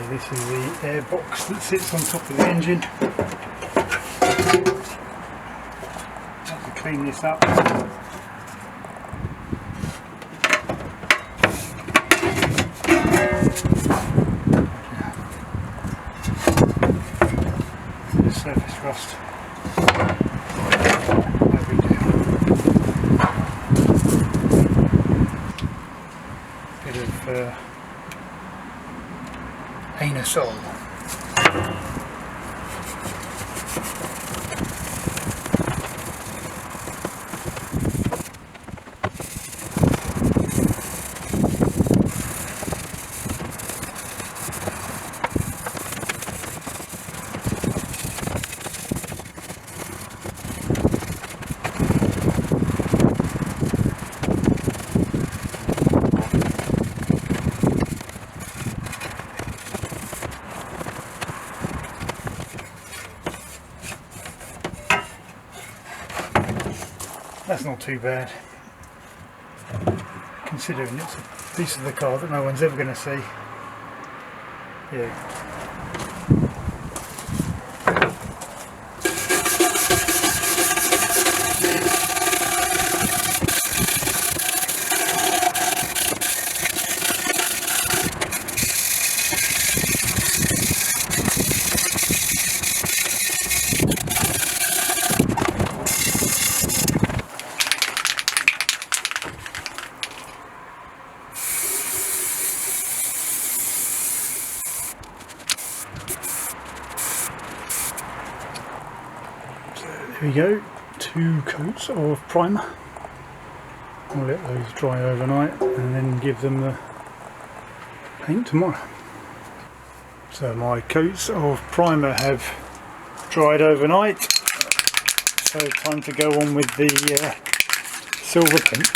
This is the air box that sits on top of the engine. Have to clean this up. The surface rust. No big deal. Bit of anisole. That's not too bad, considering it's a piece of the car that no one's ever going to see. Yeah. There we go, 2 coats of primer. I'll let those dry overnight and then give them the paint tomorrow. So my coats of primer have dried overnight, so time to go on with the silver paint.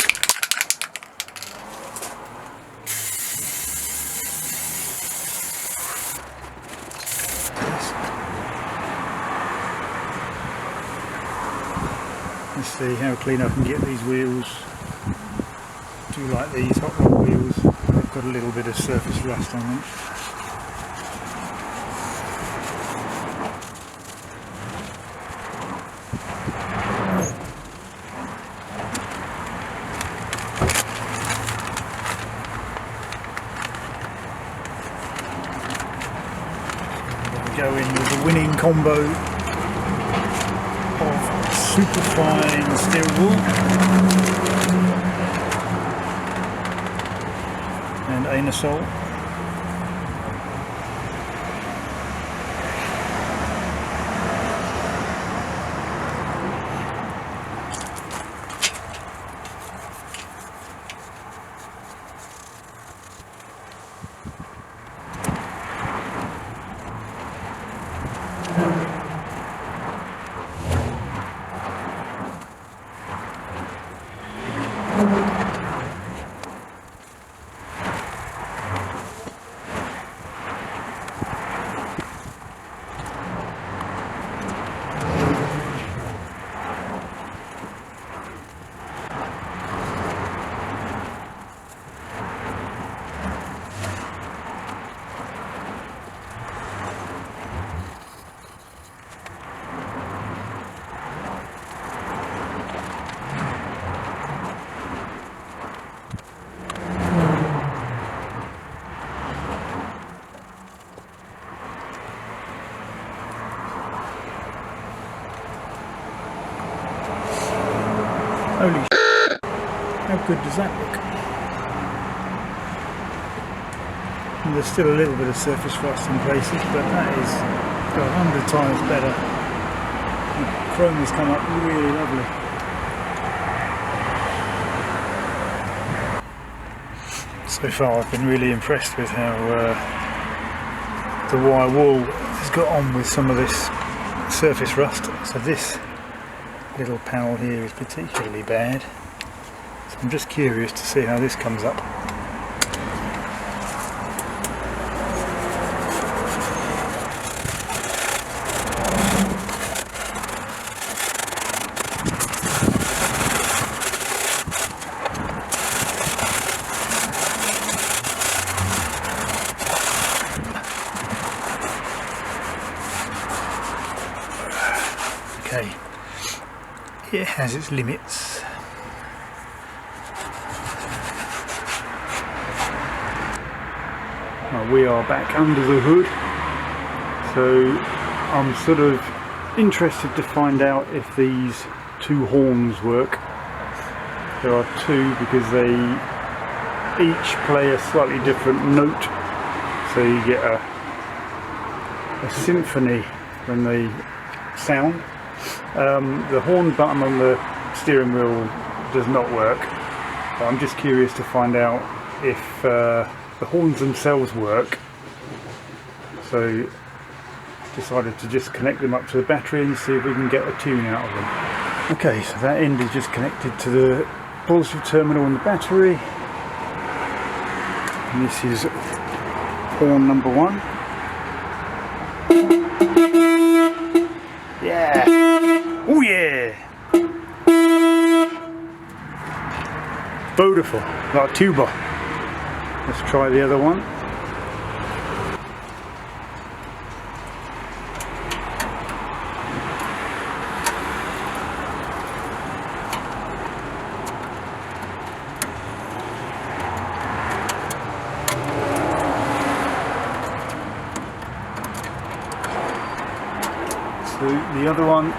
Let's see how clean I can get these wheels. I do like these hot rod wheels. They've got a little bit of surface rust on them. Go in with the winning combo of superfine steel wool and anisole. Holy sh**, how good does that look? And there's still a little bit of surface rust in places, but that is 100 times better. The chrome has come up really lovely. So far I've been really impressed with how the wire wool has got on with some of this surface rust. So this little panel here is particularly bad, so I'm just curious to see how this comes up. it has its limits. Well, we are back under the hood, so I'm sort of interested to find out if these two horns work. There are two because they each play a slightly different note, so you get a symphony when they sound. The horn button on the steering wheel does not work. I'm just curious to find out if the horns themselves work, so decided to just connect them up to the battery and see if we can get a tune out of them. Okay, so that end is just connected to the positive terminal in the battery, and this is horn number 1. Yeah! Oh yeah! Beautiful, like a tuba. Let's try the other one. So the other one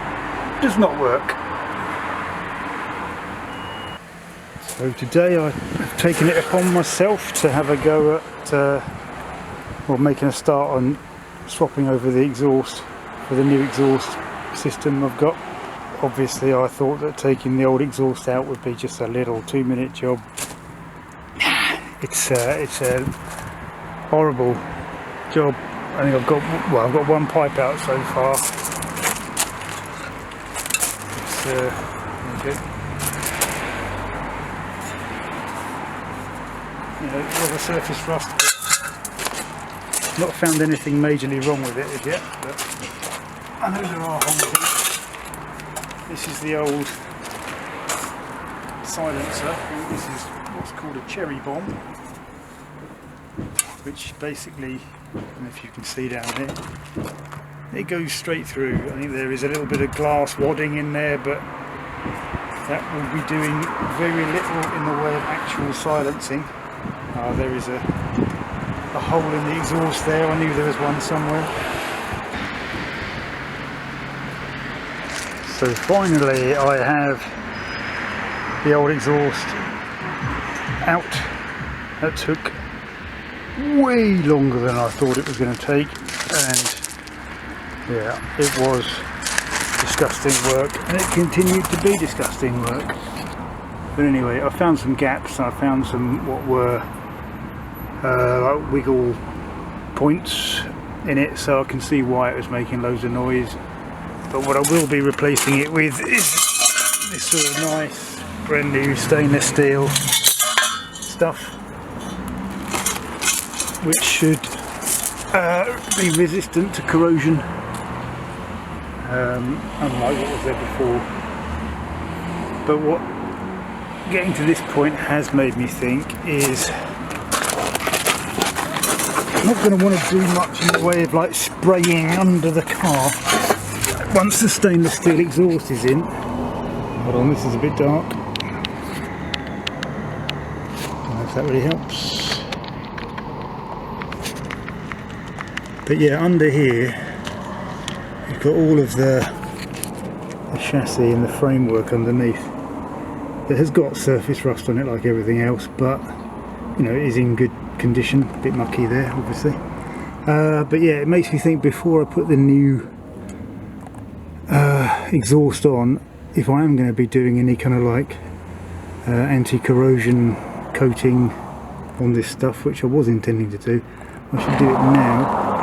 does not work. So today I've taken it upon myself to have a go at well, making a start on swapping over the exhaust for the new exhaust system I've got. Obviously I thought that taking the old exhaust out would be just a little 2-minute job. It's a horrible job. I think I've got one pipe out so far. Okay. You know, all the surface rust. Not found anything majorly wrong with it as yet, but I know there are holes in it. This is the old silencer. This is what's called a cherry bomb, which basically, I don't know if you can see down here, it goes straight through. I think there is a little bit of glass wadding in there, but that will be doing very little in the way of actual silencing. There is a hole in the exhaust there. I knew there was one somewhere. So finally I have the old exhaust out. That took way longer than I thought it was going to take, and yeah, it was disgusting work, and it continued to be disgusting work. But anyway, I found some gaps. I found some what were like wiggle points in it, so I can see why it was making loads of noise. But what I will be replacing it with is this sort of nice brand new stainless steel stuff, which should be resistant to corrosion, unlike what was there before. But what getting to this point has made me think is I'm not going to want to do much in the way of like spraying under the car once the stainless steel exhaust is in. Hold on, this is a bit dark. Don't know if that really helps. But yeah, under here you've got all of the chassis and the framework underneath. It has got surface rust on it like everything else, but you know, it is in good condition. A bit mucky there obviously, but yeah, it makes me think before I put the new exhaust on, if I am going to be doing any kind of like anti-corrosion coating on this stuff, which I was intending to do, I should do it now